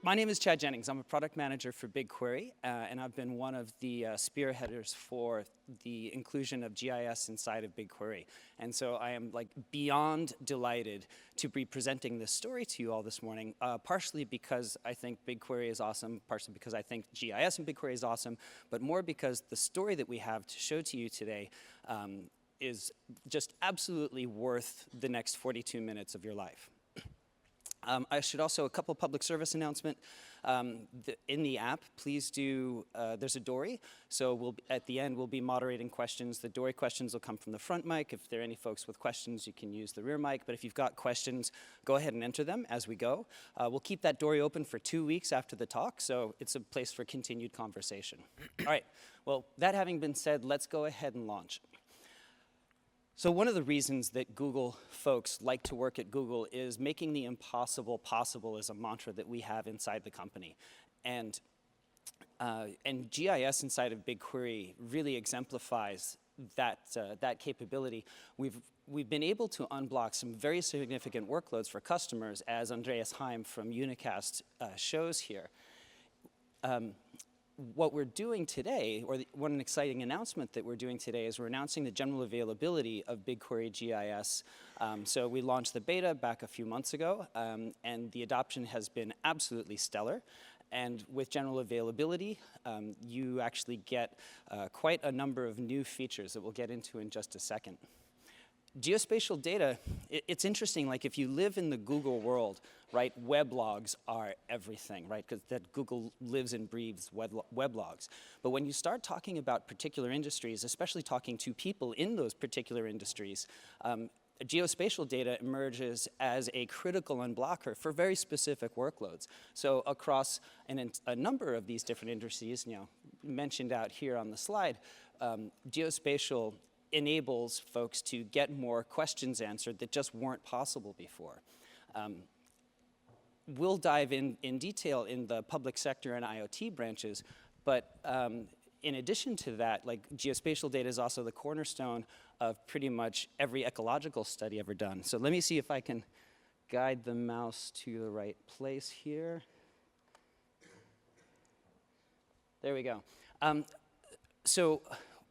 My name is Chad Jennings. I'm a product manager for BigQuery, and I've been one of the spearheaders for the inclusion of GIS inside of BigQuery. And so I am beyond delighted to be presenting this story to you all this morning, partially because I think BigQuery is awesome, partially because I think GIS in BigQuery is awesome, but more because the story that we have to show to you today is just absolutely worth the next 42 minutes of your life. I should also, a couple public service announcement. In the app, please do, there's a Dory, so at the end we'll be moderating questions. The Dory questions will come from the front mic. If there are any folks with questions, you can use the rear mic, but if you've got questions, go ahead and enter them as we go. We'll keep that Dory open for 2 weeks after the talk, so it's a place for continued conversation. All right, well, that having been said, let's go ahead and launch. So one of the reasons that Google folks like to work at Google is making the impossible possible is a mantra that we have inside the company. And GIS inside of BigQuery really exemplifies that capability. We've been able to unblock some very significant workloads for customers, as Andreas Heim from Unicast shows here. What we're doing today, or one exciting announcement that we're doing today, is we're announcing the general availability of BigQuery GIS. So we launched the beta back a few months ago, and the adoption has been absolutely stellar. And with general availability, you actually get quite a number of new features that we'll get into in just a second. Geospatial data, it's interesting, like if you live in the Google world, right, weblogs are everything, right, because that Google lives and breathes weblogs. But when you start talking about particular industries, especially talking to people in those particular industries, geospatial data emerges as a critical unblocker for very specific workloads. So across a number of these different industries, mentioned out here on the slide, geospatial enables folks to get more questions answered that just weren't possible before. We'll dive in detail in the public sector and IoT branches, but in addition to that, geospatial data is also the cornerstone of pretty much every ecological study ever done. So let me see if I can guide the mouse to the right place here. There we go. So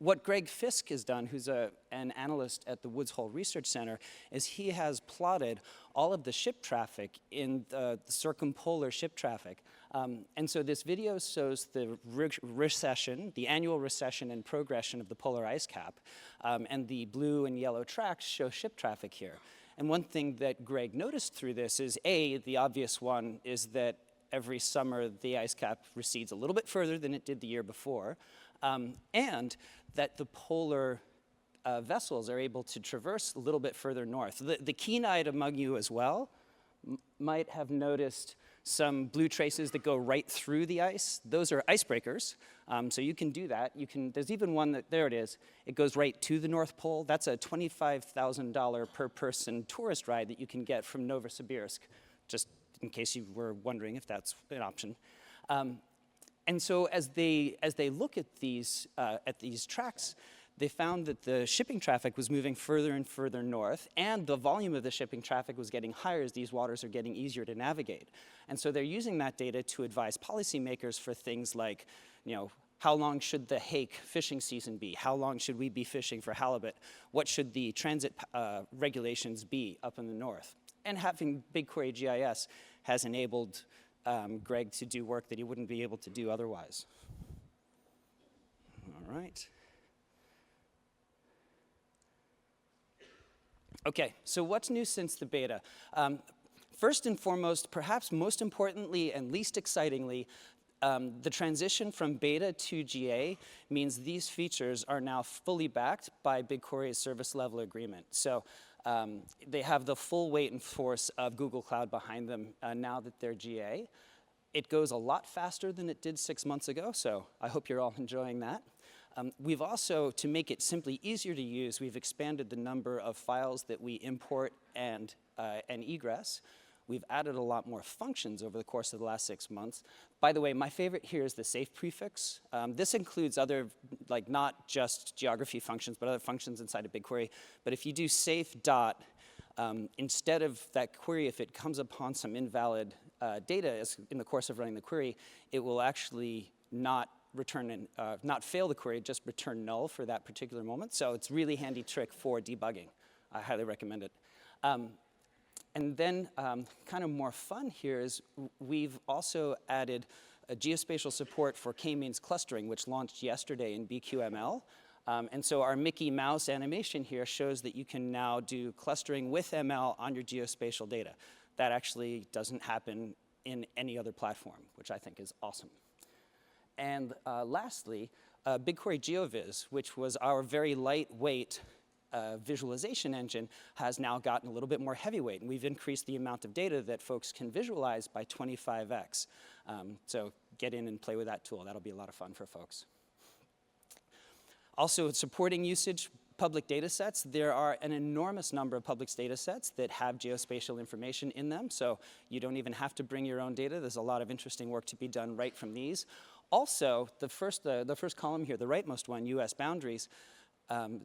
what Greg Fisk has done, who's an analyst at the Woods Hole Research Center, is he has plotted all of the ship traffic in the circumpolar ship traffic. And so this video shows the recession, the annual recession and progression of the polar ice cap. And the blue and yellow tracks show ship traffic here. And one thing that Greg noticed through this is, the obvious one is that every summer the ice cap recedes a little bit further than it did the year before. And that the polar vessels are able to traverse a little bit further north. The keen-eyed among you as well might have noticed some blue traces that go right through the ice. Those are icebreakers, so you can do that. There's even one that, there it is, it goes right to the North Pole. That's a $25,000 per person tourist ride that you can get from Novosibirsk, just in case you were wondering if that's an option. And so as they look at these tracks, they found that the shipping traffic was moving further and further north, and the volume of the shipping traffic was getting higher as these waters are getting easier to navigate. And so they're using that data to advise policymakers for things like, how long should the hake fishing season be? How long should we be fishing for halibut? What should the transit regulations be up in the north? And having BigQuery GIS has enabled Greg to do work that he wouldn't be able to do otherwise. All right. Okay, so what's new since the beta? First and foremost, perhaps most importantly and least excitingly, the transition from beta to GA means these features are now fully backed by BigQuery's service level agreement. So they have the full weight and force of Google Cloud behind them now that they're GA. It goes a lot faster than it did 6 months ago, so I hope you're all enjoying that. We've also, to make it simply easier to use, we've expanded the number of files that we import and egress. We've added a lot more functions over the course of the last 6 months. By the way, my favorite here is the safe prefix. This includes other, not just geography functions, but other functions inside of BigQuery. But if you do safe dot, instead of that query, if it comes upon some invalid data in the course of running the query, it will actually not not fail the query, just return null for that particular moment. So it's a really handy trick for debugging. I highly recommend it. And then kind of more fun here is we've also added a geospatial support for k-means clustering, which launched yesterday in BQML. And so our Mickey Mouse animation here shows that you can now do clustering with ML on your geospatial data. That actually doesn't happen in any other platform, which I think is awesome. And lastly, BigQuery GeoVis, which was our very lightweight visualization engine, has now gotten a little bit more heavyweight, and we've increased the amount of data that folks can visualize by 25x. So get in and play with that tool. That'll be a lot of fun for folks. Also, supporting usage public datasets. There are an enormous number of public datasets that have geospatial information in them, so you don't even have to bring your own data. There's a lot of interesting work to be done right from these. Also, the first column here, the rightmost one, US boundaries,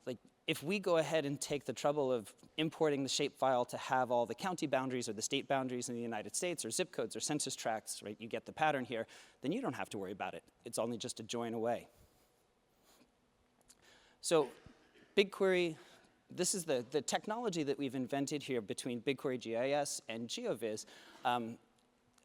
like if we go ahead and take the trouble of importing the shapefile to have all the county boundaries or the state boundaries in the United States or zip codes or census tracts, right, you get the pattern here, then you don't have to worry about it. It's only just a join away. So BigQuery, this is the technology that we've invented here between BigQuery GIS and GeoVis.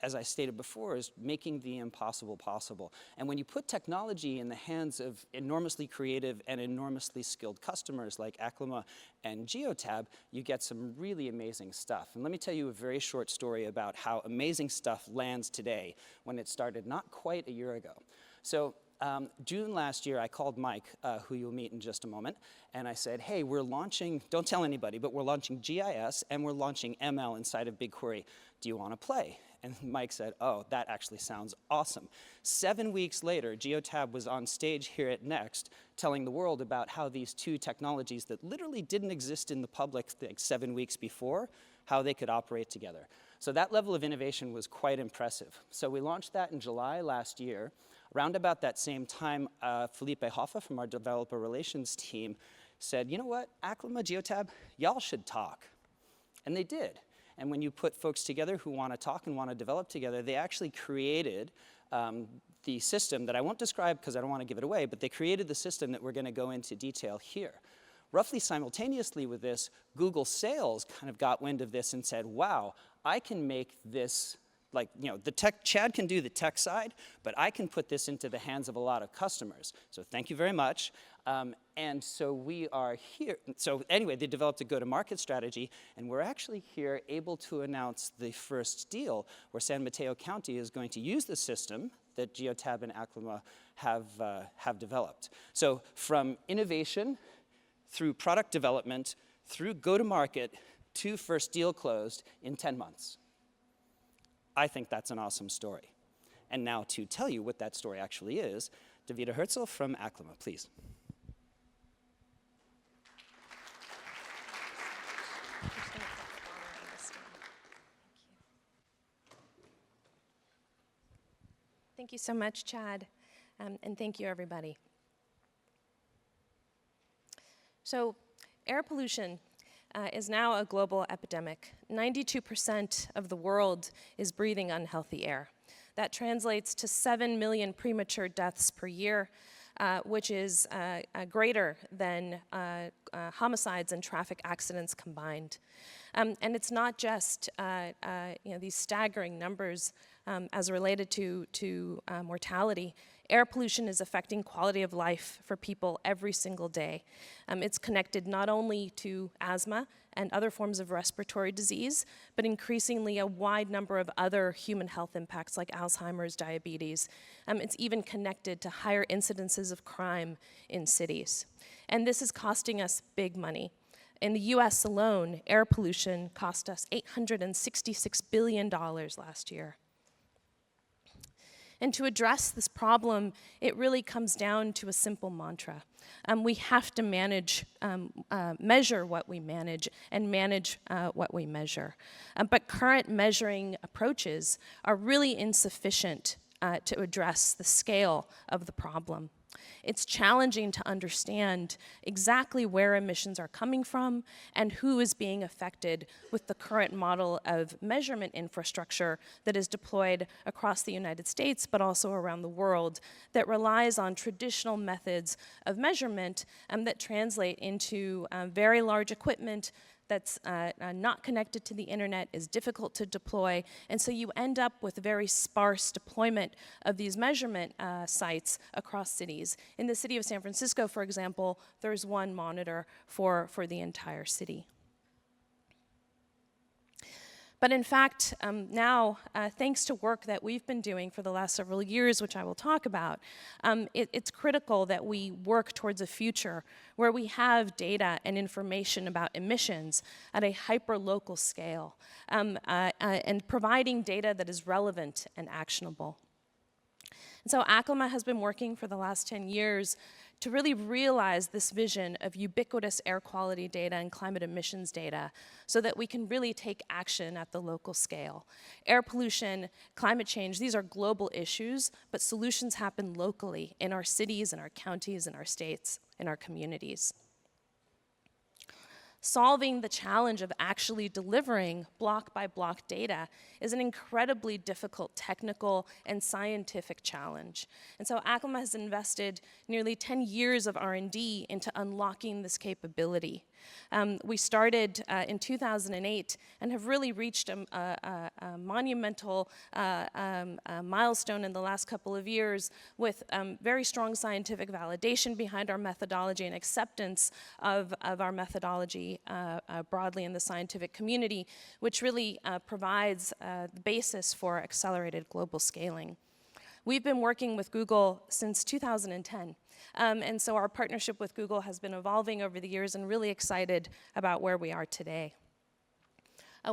As I stated before, is making the impossible possible. And when you put technology in the hands of enormously creative and enormously skilled customers like Aclima and Geotab, you get some really amazing stuff. And let me tell you a very short story about how amazing stuff lands today when it started not quite a year ago. So June last year, I called Mike, who you'll meet in just a moment, and I said, hey, we're launching, don't tell anybody, but we're launching GIS and we're launching ML inside of BigQuery. Do you want to play? And Mike said, oh, that actually sounds awesome. 7 weeks later, Geotab was on stage here at Next telling the world about how these two technologies that literally didn't exist in the public like 7 weeks before, how they could operate together. So that level of innovation was quite impressive. So we launched that in July last year. Around about that same time, Felipe Hoffa from our developer relations team said, you know what, Aclima, Geotab, y'all should talk. And they did. And when you put folks together who want to talk and want to develop together, they actually created the system that I won't describe because I don't want to give it away, but they created the system that we're going to go into detail here. Roughly simultaneously with this, Google Sales kind of got wind of this and said, wow, I can make this, like, you know, Chad can do the tech side, but I can put this into the hands of a lot of customers. So thank you very much. And so we are here. So anyway, they developed a go-to-market strategy, and we're actually here able to announce the first deal where San Mateo County is going to use the system that Geotab and Aclima have developed. So from innovation through product development, through go-to-market, to first deal closed in 10 months. I think that's an awesome story. And now to tell you what that story actually is, Davida Herzl from Aclima, please. Thank you so much, Chad, and thank you, everybody. So, air pollution is now a global epidemic. 92% of the world is breathing unhealthy air. That translates to 7 million premature deaths per year, which is greater than homicides and traffic accidents combined. And it's not just these staggering numbers as related to mortality. Air pollution is affecting quality of life for people every single day. It's connected not only to asthma and other forms of respiratory disease, but increasingly a wide number of other human health impacts like Alzheimer's, diabetes. It's even connected to higher incidences of crime in cities. And this is costing us big money. In the US alone, air pollution cost us $866 billion last year. And to address this problem, it really comes down to a simple mantra. We have to measure what we manage and manage what we measure. But current measuring approaches are really insufficient to address the scale of the problem. It's challenging to understand exactly where emissions are coming from and who is being affected with the current model of measurement infrastructure that is deployed across the United States, but also around the world, that relies on traditional methods of measurement that translate into very large equipment that's not connected to the internet, is difficult to deploy, and so you end up with very sparse deployment of these measurement sites across cities. In the city of San Francisco, for example, there's one monitor for the entire city. But in fact, now, thanks to work that we've been doing for the last several years, which I will talk about, it's critical that we work towards a future where we have data and information about emissions at a hyper-local scale, and providing data that is relevant and actionable. And so Aclima has been working for the last 10 years to really realize this vision of ubiquitous air quality data and climate emissions data so that we can really take action at the local scale. Air pollution, climate change, these are global issues, but solutions happen locally in our cities, in our counties, in our states, in our communities. Solving the challenge of actually delivering block-by-block data is an incredibly difficult technical and scientific challenge. And so Aclima has invested nearly 10 years of R&D into unlocking this capability. We started in 2008 and have really reached a monumental milestone in the last couple of years with very strong scientific validation behind our methodology and acceptance of our methodology broadly in the scientific community, which really provides the basis for accelerated global scaling. We've been working with Google since 2010. And so our partnership with Google has been evolving over the years, and really excited about where we are today.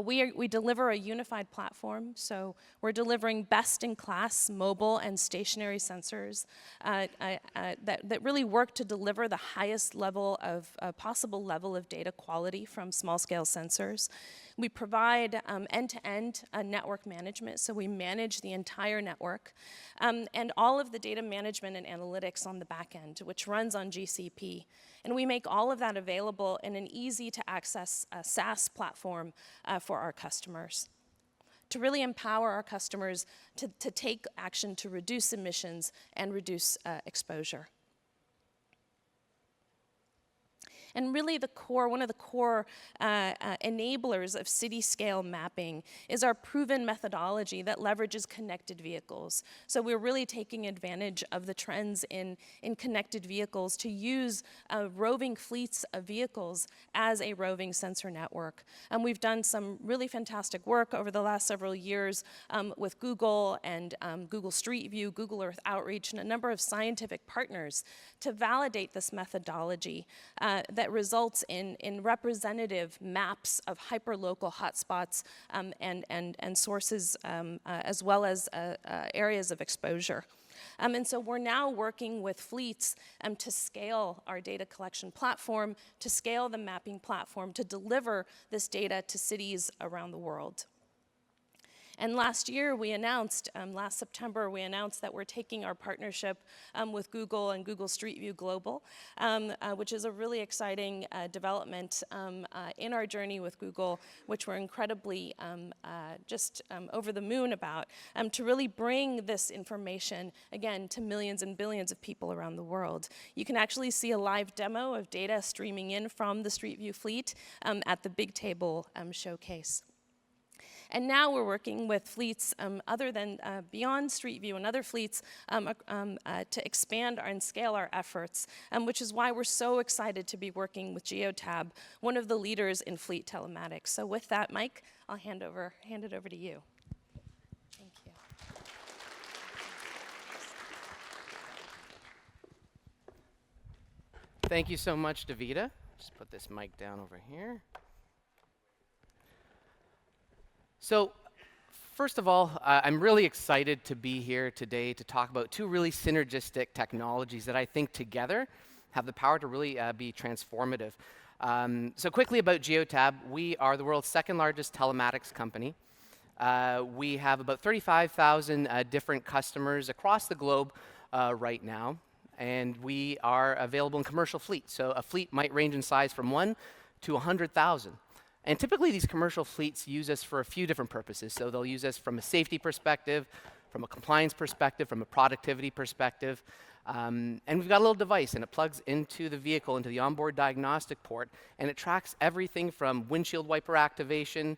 We deliver a unified platform, so we're delivering best-in-class mobile and stationary sensors that really work to deliver the highest level of possible level of data quality from small-scale sensors. We provide end-to-end network management, so we manage the entire network, and all of the data management and analytics on the back end, which runs on GCP. And we make all of that available in an easy-to-access SaaS platform for our customers, to really empower our customers to take action to reduce emissions and reduce exposure. And really one of the core enablers of city-scale mapping is our proven methodology that leverages connected vehicles. So we're really taking advantage of the trends in connected vehicles to use roving fleets of vehicles as a roving sensor network. And we've done some really fantastic work over the last several years with Google and Google Street View, Google Earth Outreach, and a number of scientific partners to validate this methodology that results in representative maps of hyperlocal hotspots and sources as well as areas of exposure. And so we're now working with fleets to scale our data collection platform, to scale the mapping platform, to deliver this data to cities around the world. And last year, we announced, last September, we announced that we're taking our partnership with Google and Google Street View Global, which is a really exciting development in our journey with Google, which we're incredibly just over the moon about, to really bring this information, again, to millions and billions of people around the world. You can actually see a live demo of data streaming in from the Street View fleet at the Big Table showcase. And now we're working with fleets other than beyond Street View and other fleets to expand and scale our efforts, which is why we're so excited to be working with Geotab, one of the leaders in fleet telematics. So with that, Mike, I'll hand it over to you. Thank you. Thank you so much, Davida. Just put this mic down over here. So, first of all, I'm really excited to be here today to talk about two really synergistic technologies that I think together have the power to really be transformative. So quickly about Geotab, we are the world's second largest telematics company. We have about 35,000 different customers across the globe right now, and we are available in commercial fleets. So a fleet might range in size from 1 to 100,000. And typically these commercial fleets use us for a few different purposes. So they'll use us from a safety perspective, from a compliance perspective, from a productivity perspective. And we've got a little device, and it plugs into the vehicle, into the onboard diagnostic port, and it tracks everything from windshield wiper activation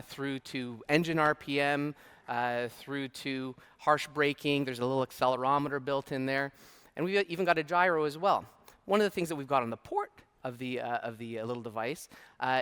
through to engine RPM, through to harsh braking. There's a little accelerometer built in there. And we've even got a gyro as well. One of the things that we've got on the port of the little device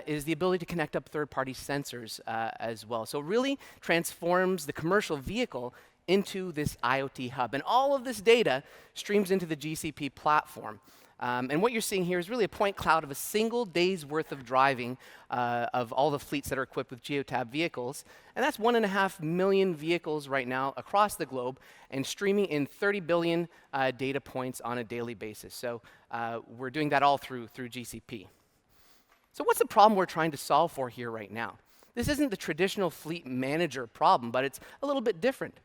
is the ability to connect up third-party sensors as well. So it really transforms the commercial vehicle into this IoT hub. And all of this data streams into the GCP platform. And what you're seeing here is really a point cloud of a single day's worth of driving of all the fleets that are equipped with Geotab vehicles. And that's 1.5 million vehicles right now across the globe and streaming in 30 billion data points on a daily basis. So we're doing that all through GCP. So what's the problem we're trying to solve for here right now? This isn't the traditional fleet manager problem, but it's a little bit different.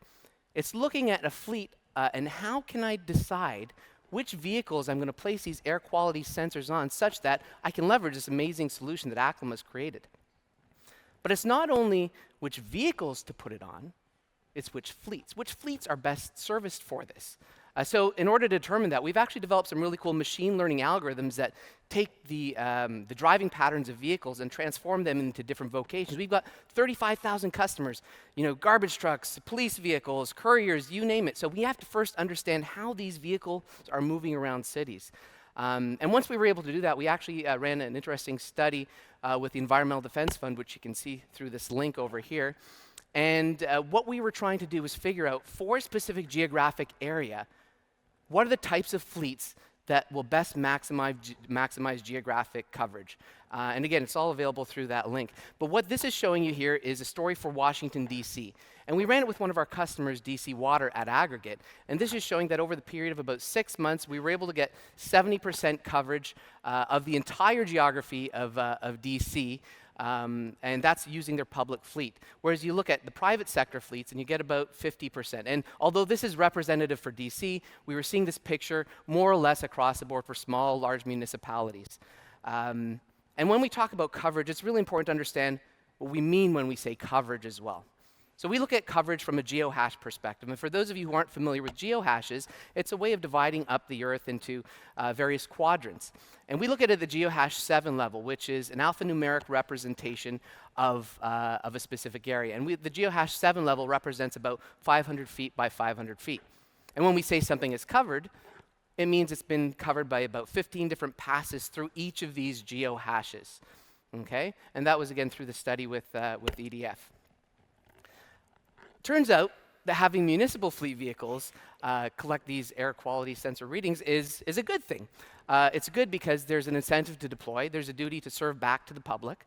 It's looking at a fleet and how can I decide which vehicles I'm going to place these air quality sensors on such that I can leverage this amazing solution that Aclima has created. But it's not only which vehicles to put it on, it's which fleets. Which fleets are best serviced for this? So in order to determine that, we've actually developed some really cool machine learning algorithms that take the driving patterns of vehicles and transform them into different vocations. We've got 35,000 customers, garbage trucks, police vehicles, couriers, you name it. So we have to first understand how these vehicles are moving around cities. And once we were able to do that, we actually ran an interesting study with the Environmental Defense Fund, which you can see through this link over here. And what we were trying to do was figure out for a specific geographic area, what are the types of fleets that will best maximize geographic coverage? And again, it's all available through that link. But what this is showing you here is a story for Washington, D.C. And we ran it with one of our customers, DC Water, at Aggregate. And this is showing that over the period of about 6 months, we were able to get 70% coverage of the entire geography of D.C., and that's using their public fleet. Whereas you look at the private sector fleets and you get about 50%. And although this is representative for DC, we were seeing this picture more or less across the board for small, large municipalities. And when we talk about coverage, it's really important to understand what we mean when we say coverage as well. So we look at coverage from a geohash perspective. And for those of you who aren't familiar with geohashes, it's a way of dividing up the Earth into various quadrants. And we look at it at the geohash 7 level, which is an alphanumeric representation of a specific area. And the geohash 7 level represents about 500 feet by 500 feet. And when we say something is covered, it means it's been covered by about 15 different passes through each of these geohashes. Okay? And that was, again, through the study with EDF. Turns out that having municipal fleet vehicles collect these air quality sensor readings is a good thing. It's good because there's an incentive to deploy. There's a duty to serve back to the public.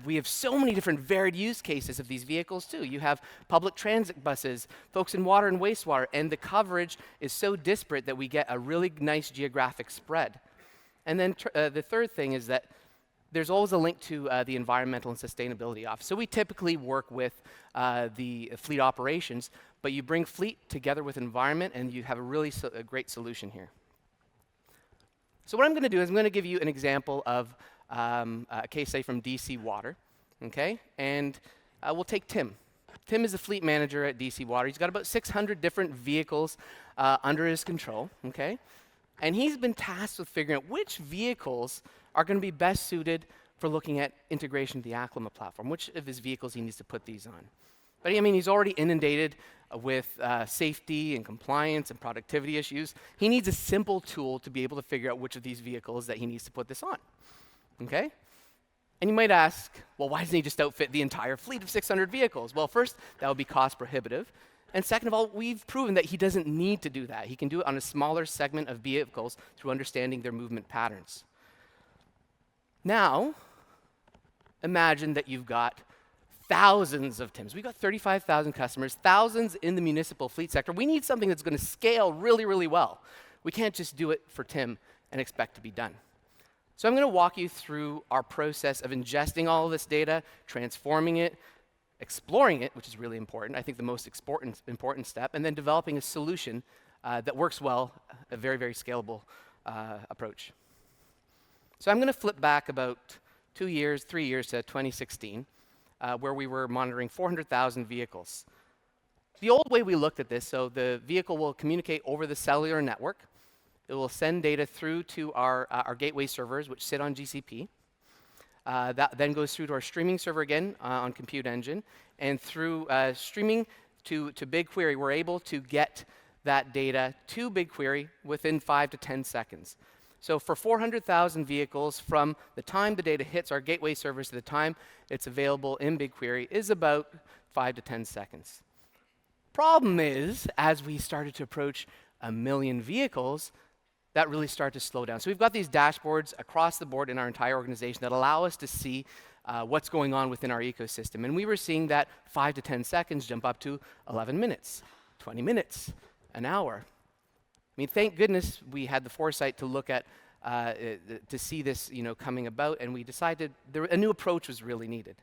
We have so many different varied use cases of these vehicles too. You have public transit buses, folks in water and wastewater, and the coverage is so disparate that we get a really nice geographic spread. And then the third thing is that there's always a link to the Environmental and Sustainability Office. So we typically work with the fleet operations, but you bring fleet together with environment and you have a really great solution here. So what I'm going to do is I'm going to give you an example of a case study from DC Water, okay? And we'll take Tim. Tim is the fleet manager at DC Water. He's got about 600 different vehicles under his control, okay? And he's been tasked with figuring out which vehicles are going to be best suited for looking at integration to the Aclima platform, which of his vehicles he needs to put these on. But I mean, he's already inundated with safety and compliance and productivity issues. He needs a simple tool to be able to figure out which of these vehicles that he needs to put this on, okay? And you might ask, well, why doesn't he just outfit the entire fleet of 600 vehicles? Well, first, that would be cost prohibitive. And second of all, we've proven that he doesn't need to do that. He can do it on a smaller segment of vehicles through understanding their movement patterns. Now, imagine that you've got thousands of Tims. We've got 35,000 customers, thousands in the municipal fleet sector. We need something that's going to scale really, really well. We can't just do it for Tim and expect to be done. So I'm going to walk you through our process of ingesting all of this data, transforming it, exploring it, which is really important, I think the most important step, and then developing a solution that works well, a very, very scalable approach. So I'm going to flip back about 3 years to 2016, where we were monitoring 400,000 vehicles. The old way we looked at this, so the vehicle will communicate over the cellular network. It will send data through to our gateway servers, which sit on GCP. That then goes through to our streaming server again on Compute Engine. And through streaming to BigQuery, we're able to get that data to BigQuery within 5 to 10 seconds. So for 400,000 vehicles, from the time the data hits our gateway servers to the time it's available in BigQuery is about 5 to 10 seconds. Problem is, as we started to approach 1 million vehicles, that really started to slow down. So we've got these dashboards across the board in our entire organization that allow us to see what's going on within our ecosystem. And we were seeing that 5 to 10 seconds jump up to 11 minutes, 20 minutes, an hour. I mean, thank goodness we had the foresight to look at, to see this, coming about, and we decided a new approach was really needed.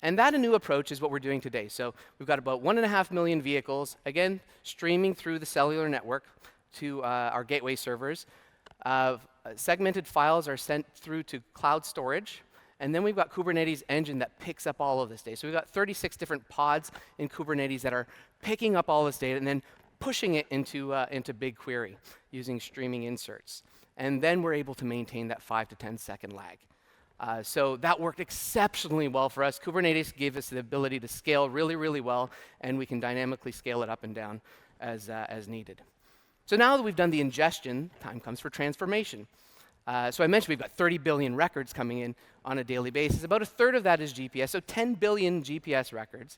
And that a new approach is what we're doing today. So we've got about 1.5 million vehicles, again, streaming through the cellular network to our gateway servers. Segmented files are sent through to cloud storage. And then we've got Kubernetes engine that picks up all of this data. So we've got 36 different pods in Kubernetes that are picking up all this data and then pushing it into BigQuery using streaming inserts. And then we're able to maintain that 5 to 10 second lag. So that worked exceptionally well for us. Kubernetes gave us the ability to scale really, really well, and we can dynamically scale it up and down as needed. So now that we've done the ingestion, time comes for transformation. So I mentioned we've got 30 billion records coming in on a daily basis. About a third of that is GPS, so 10 billion GPS records.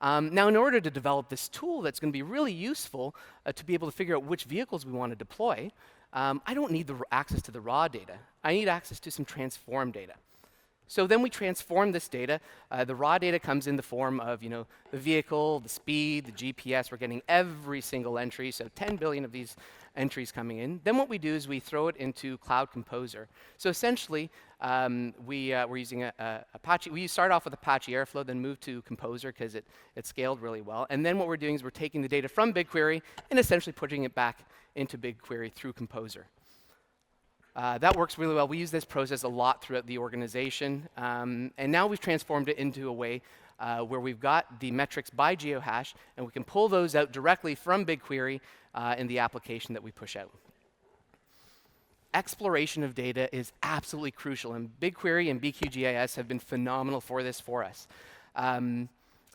Now, in order to develop this tool that's going to be really useful to be able to figure out which vehicles we want to deploy, I don't need access to the raw data. I need access to some transform data. So then we transform this data. The raw data comes in the form of, the vehicle, the speed, the GPS. We're getting every single entry, so 10 billion of these entries coming in. Then what we do is we throw it into Cloud Composer. So essentially, we're using Apache. We start off with Apache Airflow, then move to Composer because it scaled really well. And then what we're doing is we're taking the data from BigQuery and essentially putting it back into BigQuery through Composer. That works really well. We use this process a lot throughout the organization. And now we've transformed it into a way where we've got the metrics by geohash, and we can pull those out directly from BigQuery in the application that we push out. Exploration of data is absolutely crucial, and BigQuery and BigQuery GIS have been phenomenal for this for us.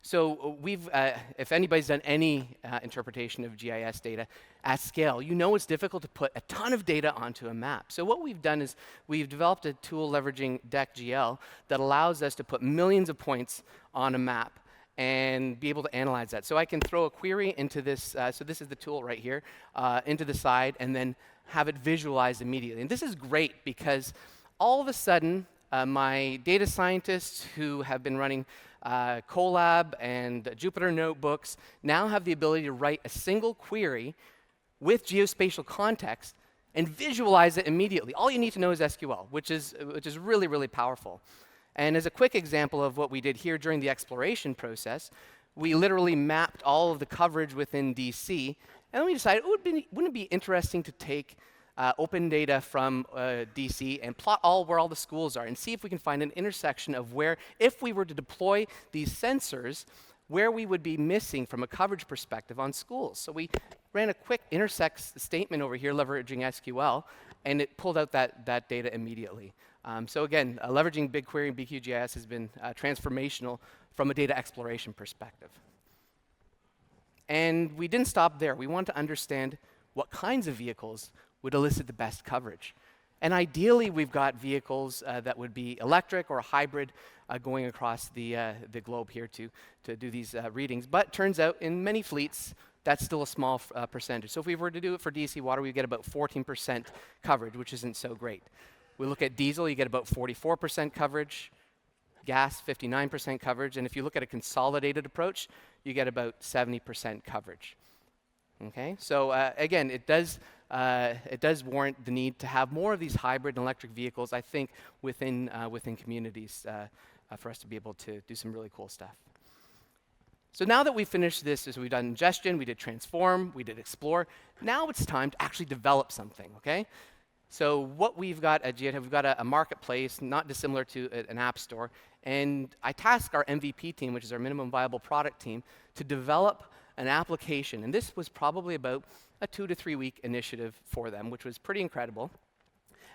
So we've, if anybody's done any interpretation of GIS data at scale, it's difficult to put a ton of data onto a map. So what we've done is we've developed a tool leveraging DecGL that allows us to put millions of points on a map and be able to analyze that. So I can throw a query into this, so this is the tool right here, into the side, and then have it visualized immediately. And this is great because all of a sudden, my data scientists who have been running Colab and Jupyter notebooks now have the ability to write a single query with geospatial context and visualize it immediately. All you need to know is SQL, which is really, really powerful. And as a quick example of what we did here during the exploration process, we literally mapped all of the coverage within DC, and then we decided, wouldn't it be interesting to take open data from DC and plot where all the schools are and see if we can find an intersection of where, if we were to deploy these sensors, where we would be missing from a coverage perspective on schools. So we ran a quick intersect statement over here leveraging SQL, and it pulled out that data immediately. So again, leveraging BigQuery and BigQuery GIS has been transformational from a data exploration perspective. And we didn't stop there. We wanted to understand what kinds of vehicles would elicit the best coverage. And ideally, we've got vehicles that would be electric or hybrid going across the globe here to do these readings. But turns out, in many fleets, that's still a small percentage. So if we were to do it for DC water, we get about 14% coverage, which isn't so great. We look at diesel, you get about 44% coverage. Gas, 59% coverage. And if you look at a consolidated approach, you get about 70% coverage. Okay, so again, it does warrant the need to have more of these hybrid and electric vehicles, I think, within communities for us to be able to do some really cool stuff. So now that we've finished this, we've done ingestion, we did transform, we did explore, now it's time to actually develop something, okay? So what we've got at Geotab, we've got a marketplace, not dissimilar to an app store, and I tasked our MVP team, which is our minimum viable product team, to develop an application. And this was probably about a 2 to 3 week initiative for them, which was pretty incredible.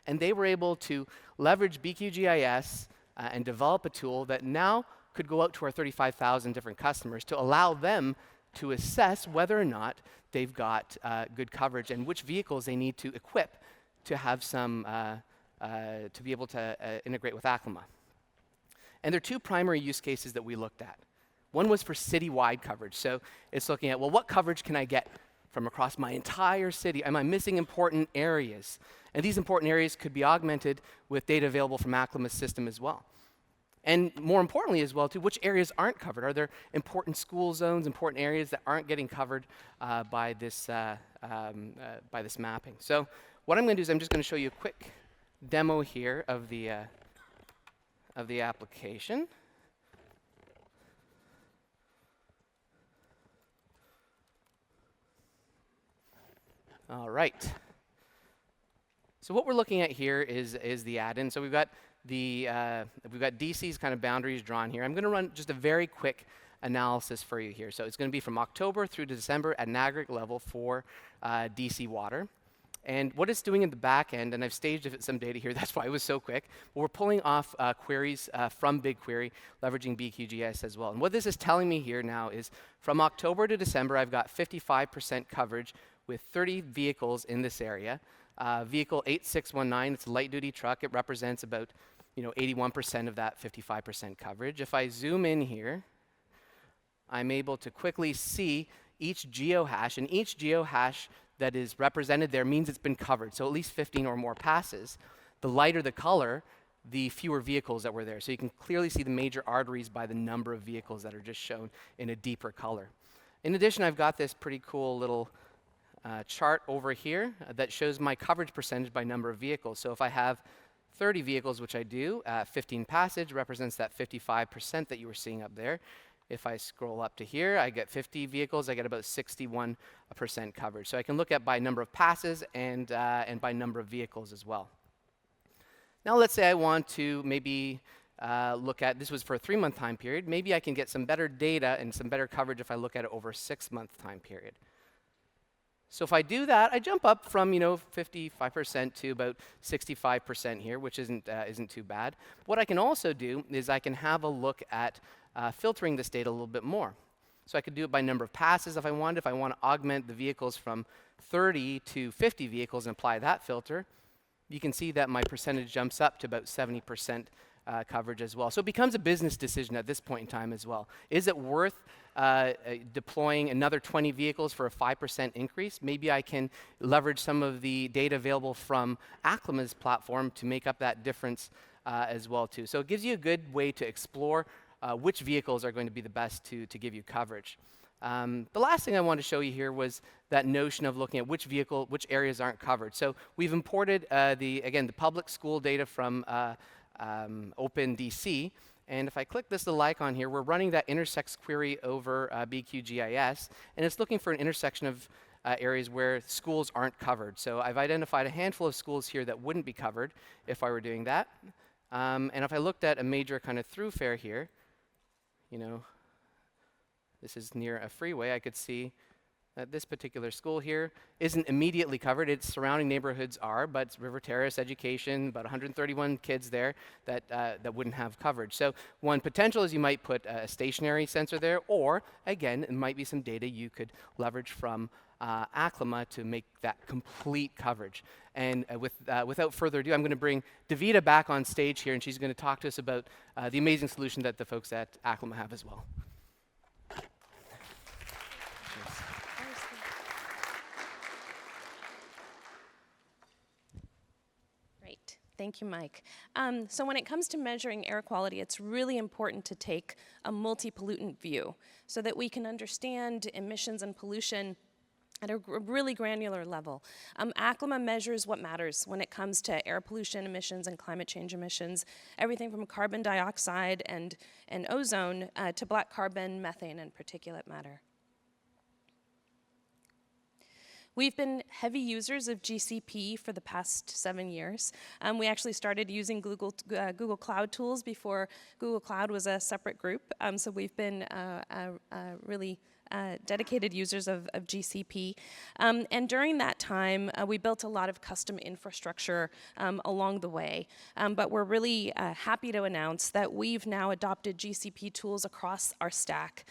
And they were able to leverage BigQuery GIS and develop a tool that now could go out to our 35,000 different customers to allow them to assess whether or not they've got good coverage and which vehicles they need to equip to have some, to be able to integrate with Aclima. And there are two primary use cases that we looked at. One was for citywide coverage. So it's looking at, well, what coverage can I get from across my entire city? Am I missing important areas? And these important areas could be augmented with data available from Aclima's system as well. And more importantly as well, too, which areas aren't covered? Are there important school zones, important areas that aren't getting covered by this mapping? So what I'm going to do is I'm just going to show you a quick demo here of the application. All right. So what we're looking at here is the add-in. So we've got DC's kind of boundaries drawn here. I'm going to run just a very quick analysis for you here. So it's going to be from October through to December at an aggregate level for DC water. And what it's doing in the back end, and I've staged some data here, that's why it was so quick, but we're pulling off queries from BigQuery, leveraging BigQuery GIS as well. And what this is telling me here now is from October to December, I've got 55% coverage with 30 vehicles in this area. Vehicle 8619, it's a light-duty truck. It represents about 81% of that 55% coverage. If I zoom in here, I'm able to quickly see each geohash, and each geohash that is represented there means it's been covered, so at least 15 or more passes. The lighter the color, the fewer vehicles that were there. So you can clearly see the major arteries by the number of vehicles that are just shown in a deeper color. In addition, I've got this pretty cool little chart over here that shows my coverage percentage by number of vehicles. So if I have 30 vehicles, which I do, 15 passage represents that 55% that you were seeing up there. If I scroll up to here, I get 50 vehicles, I get about 61% coverage. So I can look at by number of passes and by number of vehicles as well. Now let's say I want to maybe look at, this was for a 3-month time period, maybe I can get some better data and some better coverage if I look at it over a 6-month time period. So if I do that, I jump up from 55% to about 65% here, which isn't too bad. What I can also do is I can have a look at filtering this data a little bit more. So I could do it by number of passes if I want. If I want to augment the vehicles from 30 to 50 vehicles and apply that filter, you can see that my percentage jumps up to about 70% coverage as well. So it becomes a business decision at this point in time as well. Is it worth deploying another 20 vehicles for a 5% increase? Maybe I can leverage some of the data available from Aclima's platform to make up that difference as well too. So it gives you a good way to explore which vehicles are going to be the best to give you coverage. The last thing I wanted to show you here was that notion of looking at which areas aren't covered. So we've imported the public school data from OpenDC. And if I click this little icon here, we're running that intersects query over BigQuery GIS. And it's looking for an intersection of areas where schools aren't covered. So I've identified a handful of schools here that wouldn't be covered if I were doing that. And if I looked at a major kind of thoroughfare here, this is near a freeway, I could see that this particular school here isn't immediately covered. Its surrounding neighborhoods are, but it's River Terrace, Education, about 131 kids there that wouldn't have coverage. So one potential is you might put a stationary sensor there, or again, it might be some data you could leverage from Aclima to make that complete coverage. And without further ado, I'm going to bring Davida back on stage here, and she's going to talk to us about the amazing solution that the folks at Aclima have as well. Thank you, Mike. So when it comes to measuring air quality, it's really important to take a multi-pollutant view so that we can understand emissions and pollution at a really granular level. Aclima measures what matters when it comes to air pollution emissions and climate change emissions, everything from carbon dioxide and ozone to black carbon, methane, and particulate matter. We've been heavy users of GCP for the past 7 years. We actually started using Google Cloud tools before Google Cloud was a separate group. So we've been really dedicated users of GCP. And during that time, we built a lot of custom infrastructure along the way. But we're really happy to announce that we've now adopted GCP tools across our stack.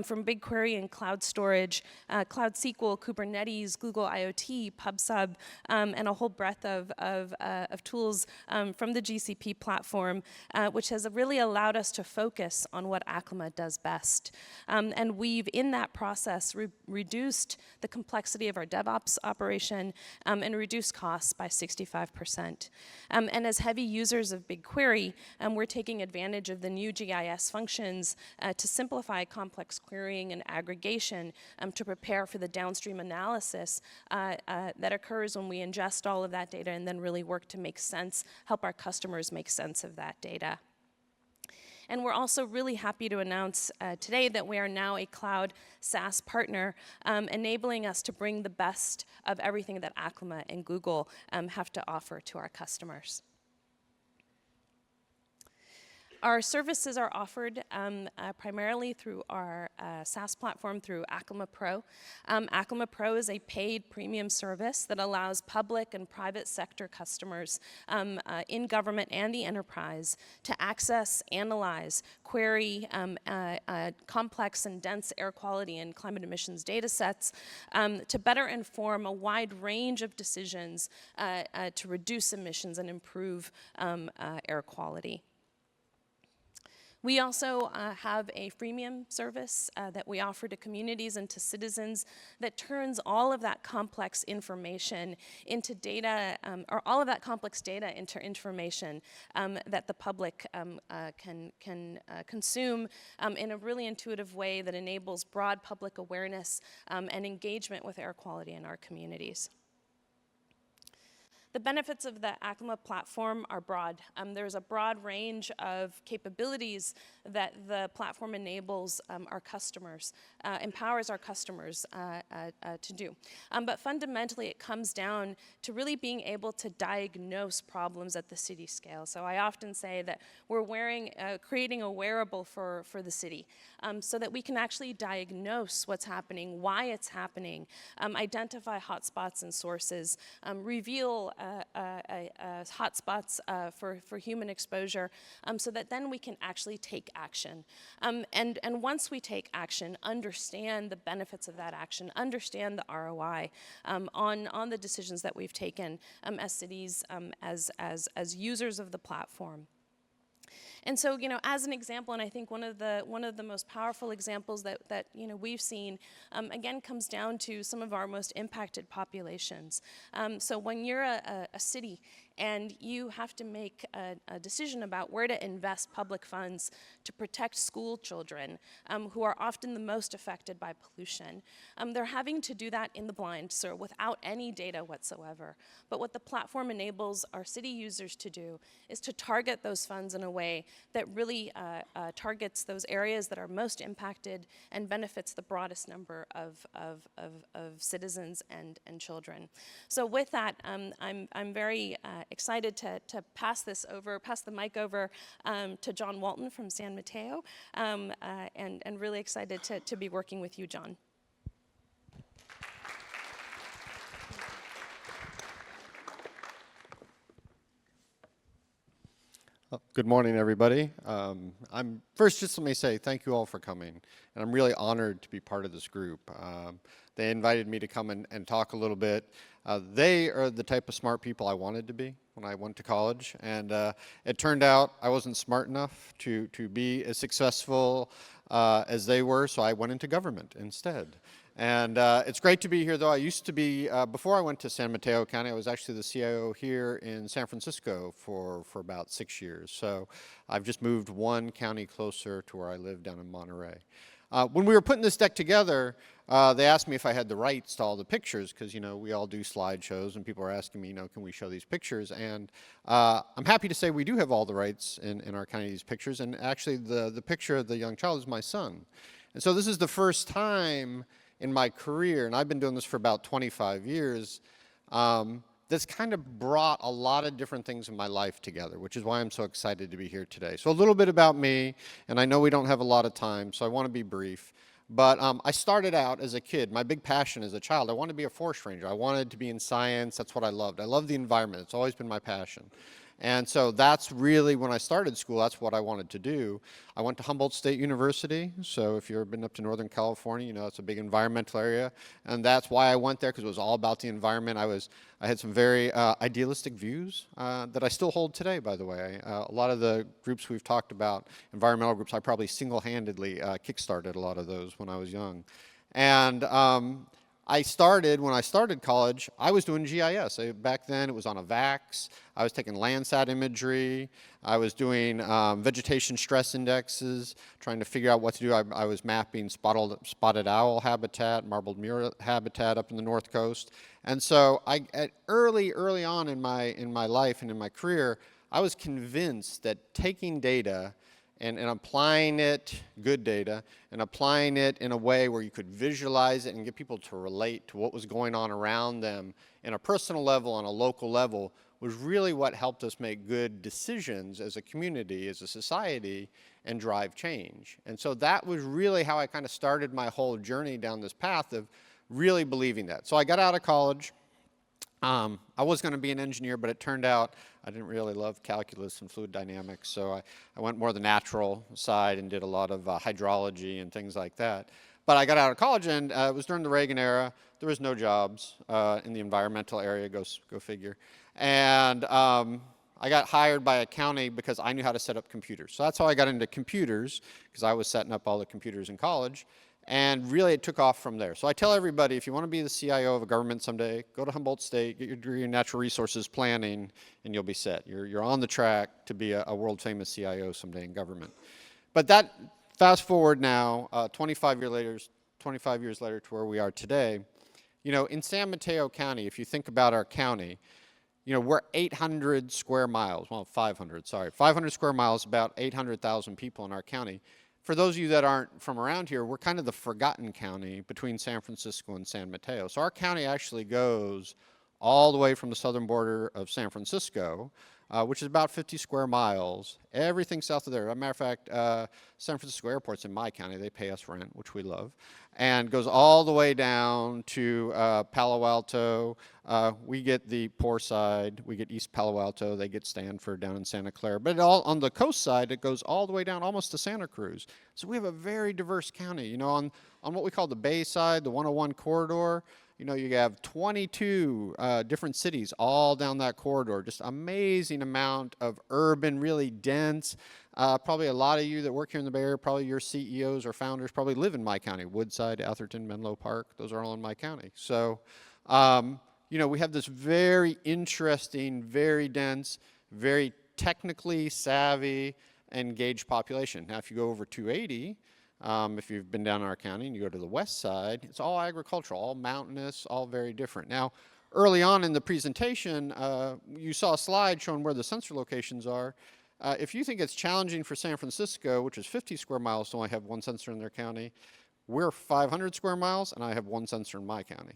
From BigQuery and cloud storage, Cloud SQL, Kubernetes, Google IoT, PubSub, and a whole breadth of tools from the GCP platform, which has really allowed us to focus on what Aclima does best. And we've, in that process, reduced the complexity of our DevOps operation and reduced costs by 65%. And as heavy users of BigQuery, we're taking advantage of the new GIS functions to simplify complex querying and aggregation to prepare for the downstream analysis that occurs when we ingest all of that data and then really work to make sense, help our customers make sense of that data. And we're also really happy to announce today that we are now a cloud SaaS partner, enabling us to bring the best of everything that Aclima and Google have to offer to our customers. Our services are offered primarily through our SaaS platform through Aclima Pro. Aclima Pro is a paid premium service that allows public and private sector customers in government and the enterprise to access, analyze, query complex and dense air quality and climate emissions data sets to better inform a wide range of decisions to reduce emissions and improve air quality. We also have a freemium service that we offer to communities and to citizens that turns all of that complex information into data, or all of that complex data into information that the public can consume in a really intuitive way that enables broad public awareness and engagement with air quality in our communities. The benefits of the Aclima platform are broad. There's a broad range of capabilities that the platform enables our customers, empowers our customers to do. But fundamentally, it comes down to really being able to diagnose problems at the city scale. So I often say that we're creating a wearable for the city so that we can actually diagnose what's happening, why it's happening, identify hotspots and sources, reveal hotspots for human exposure so that then we can actually take action. And once we take action, understand the benefits of that action, understand the ROI on the decisions that we've taken as cities, as users of the platform. And so, as an example, and I think one of the most powerful examples that we've seen, again, comes down to some of our most impacted populations. So when you're a city and you have to make a decision about where to invest public funds to protect school children who are often the most affected by pollution, they're having to do that in the blind, so without any data whatsoever. But what the platform enables our city users to do is to target those funds in a way that really targets those areas that are most impacted and benefits the broadest number of citizens and children. So with that, I'm very excited to pass the mic over to John Walton from San Mateo, and really excited to be working with you, John. Good morning, everybody. First, just let me say thank you all for coming, and I'm really honored to be part of this group. They invited me to come and talk a little bit. They are the type of smart people I wanted to be when I went to college, and it turned out I wasn't smart enough to be as successful as they were, so I went into government instead. And it's great to be here, though. I used to be, before I went to San Mateo County, I was actually the CIO here in San Francisco for about 6 years. So I've just moved one county closer to where I live down in Monterey. When we were putting this deck together, they asked me if I had the rights to all the pictures, because, we all do slideshows, and people are asking me, can we show these pictures? And I'm happy to say we do have all the rights in our county, these pictures, and actually the picture of the young child is my son. And so this is the first time in my career, and I've been doing this for about 25 years, that's kind of brought a lot of different things in my life together, which is why I'm so excited to be here today. So a little bit about me, and I know we don't have a lot of time, so I want to be brief. But I started out as a kid. My big passion as a child, I wanted to be a forest ranger. I wanted to be in science. That's what I loved. I love the environment. It's always been my passion. And so that's really, when I started school, that's what I wanted to do. I went to Humboldt State University. So if you've ever been up to Northern California, it's a big environmental area. And that's why I went there, because it was all about the environment. I had some very idealistic views that I still hold today, by the way. A lot of the groups we've talked about, environmental groups, I probably single-handedly kickstarted a lot of those when I was young. And when I started college, I was doing GIS. Back then, it was on a VAX. I was taking Landsat imagery. I was doing vegetation stress indexes, trying to figure out what to do. I was mapping spotted owl habitat, marbled murre habitat up in the North Coast. And so early on in my life and in my career, I was convinced that taking data and applying it, good data, and applying it in a way where you could visualize it and get people to relate to what was going on around them in a personal level, on a local level, was really what helped us make good decisions as a community, as a society, and drive change. And so that was really how I kind of started my whole journey down this path of really believing that. So I got out of college. I was going to be an engineer, but it turned out I didn't really love calculus and fluid dynamics, so I went more the natural side and did a lot of hydrology and things like that. But I got out of college, and it was during the Reagan era. There was no jobs in the environmental area, go figure. And I got hired by a county because I knew how to set up computers. So that's how I got into computers, because I was setting up all the computers in college. And really, it took off from there. So I tell everybody, if you want to be the CIO of a government someday, go to Humboldt State, get your degree in natural resources planning, and you'll be set. You're on the track to be a world-famous CIO someday in government. But that, fast forward now, 25 years later to where we are today, in San Mateo County, if you think about our county, we're 800 square miles, well, 500 square miles, about 800,000 people in our county. For those of you that aren't from around here, we're kind of the forgotten county between San Francisco and San Mateo. So our county actually goes all the way from the southern border of San Francisco, which is about 50 square miles, everything south of there. As a matter of fact, San Francisco Airport's in my county. They pay us rent, which we love, and goes all the way down to Palo Alto. We get the poor side. We get East Palo Alto. They get Stanford down in Santa Clara. But on the coast side, it goes all the way down almost to Santa Cruz. So we have a very diverse county. On what we call the Bay side, the 101 corridor, you have 22 different cities all down that corridor. Just amazing amount of urban, really dense. Probably a lot of you that work here in the Bay Area, probably your CEOs or founders probably live in my county. Woodside, Atherton, Menlo Park, those are all in my county. So, we have this very interesting, very dense, very technically savvy, engaged population. Now, if you go over 280, if you've been down in our county and you go to the west side, it's all agricultural, all mountainous, all very different. Now, early on in the presentation, you saw a slide showing where the sensor locations are. If you think it's challenging for San Francisco, which is 50 square miles to only have one sensor in their county, we're 500 square miles, and I have one sensor in my county.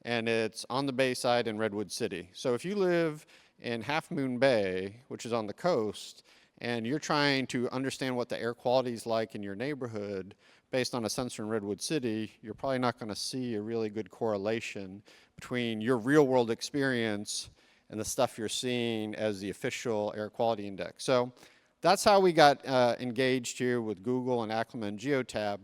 And it's on the Bay side in Redwood City. So if you live in Half Moon Bay, which is on the coast, and you're trying to understand what the air quality is like in your neighborhood based on a sensor in Redwood City, you're probably not going to see a really good correlation between your real-world experience and the stuff you're seeing as the official air quality index. So that's how we got engaged here with Google and Aclima and Geotab,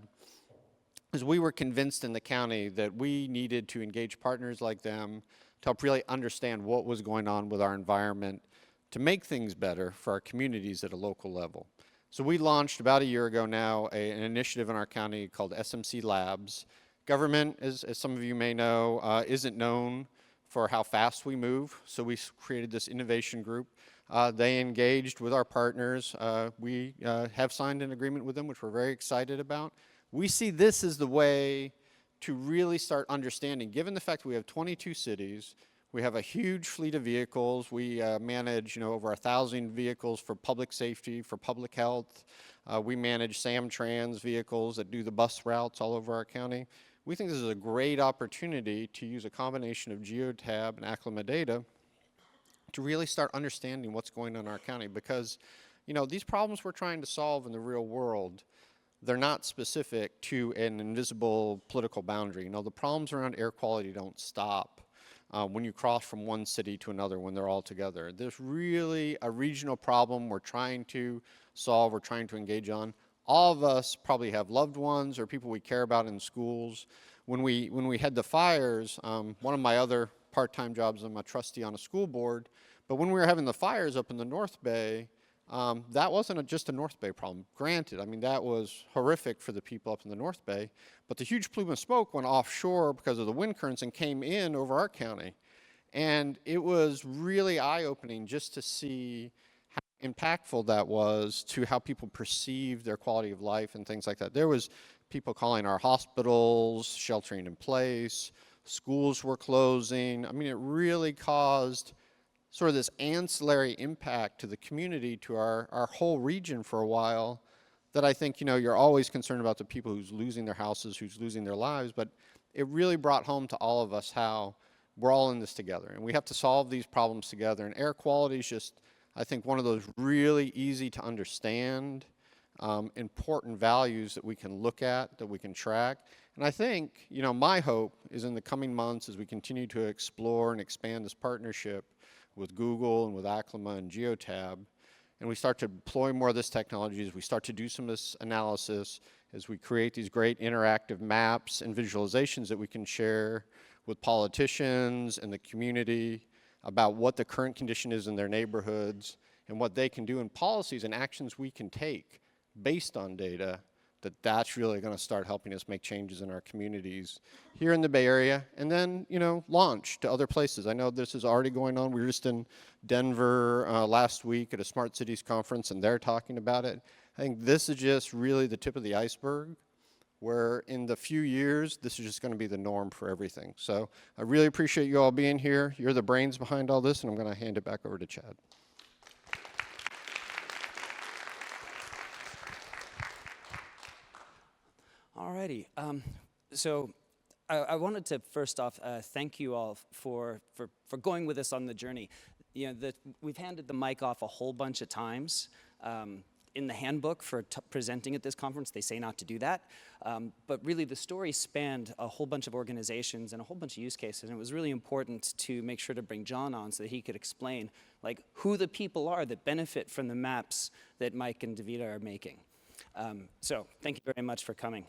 is we were convinced in the county that we needed to engage partners like them to help really understand what was going on with our environment to make things better for our communities at a local level. So we launched about a year ago now an initiative in our county called SMC Labs. Government, as some of you may know, isn't known for how fast we move, so we created this innovation group. They engaged with our partners. We have signed an agreement with them, which we're very excited about. We see this as the way to really start understanding, given the fact that we have 22 cities, we have a huge fleet of vehicles, we manage over 1,000 vehicles for public safety, for public health, we manage SamTrans vehicles that do the bus routes all over our county. We think this is a great opportunity to use a combination of Geotab and Aclima data to really start understanding what's going on in our county, because these problems we're trying to solve in the real world, they're not specific to an invisible political boundary. The problems around air quality don't stop when you cross from one city to another when they're all together. There's really a regional problem we're trying to solve, we're trying to engage on. All of us probably have loved ones or people we care about in schools. When we had the fires, one of my other part-time jobs, I'm a trustee on a school board, but when we were having the fires up in the North Bay, that wasn't just a North Bay problem. Granted, I mean, that was horrific for the people up in the North Bay, but the huge plume of smoke went offshore because of the wind currents and came in over our county. And it was really eye-opening just to see how impactful that was to how people perceive their quality of life and things like that. There was people calling our hospitals, sheltering in place, schools were closing. I mean, it really caused sort of this ancillary impact to the community, to our whole region for a while, that I think, you're always concerned about the people who's losing their houses, who's losing their lives, but it really brought home to all of us how we're all in this together, and we have to solve these problems together. And air quality is just, I think, one of those really easy to understand, important values that we can look at, that we can track. And I think, my hope is in the coming months, as we continue to explore and expand this partnership with Google and with Aclima and Geotab, and we start to deploy more of this technology, as we start to do some of this analysis, as we create these great interactive maps and visualizations that we can share with politicians and the community about what the current condition is in their neighborhoods and what they can do, and policies and actions we can take based on data, that's really going to start helping us make changes in our communities here in the Bay Area, and then, launch to other places. I know this is already going on. We were just in Denver last week at a Smart Cities conference, and they're talking about it. I think this is just really the tip of the iceberg, where in the few years, this is just going to be the norm for everything. So I really appreciate you all being here. You're the brains behind all this, and I'm going to hand it back over to Chad. Alrighty, so I wanted to first off thank you all for going with us on the journey. We've handed the mic off a whole bunch of times. In the handbook for presenting at this conference, they say not to do that. But really, the story spanned a whole bunch of organizations and a whole bunch of use cases, and it was really important to make sure to bring John on so that he could explain who the people are that benefit from the maps that Mike and Davida are making. So thank you very much for coming.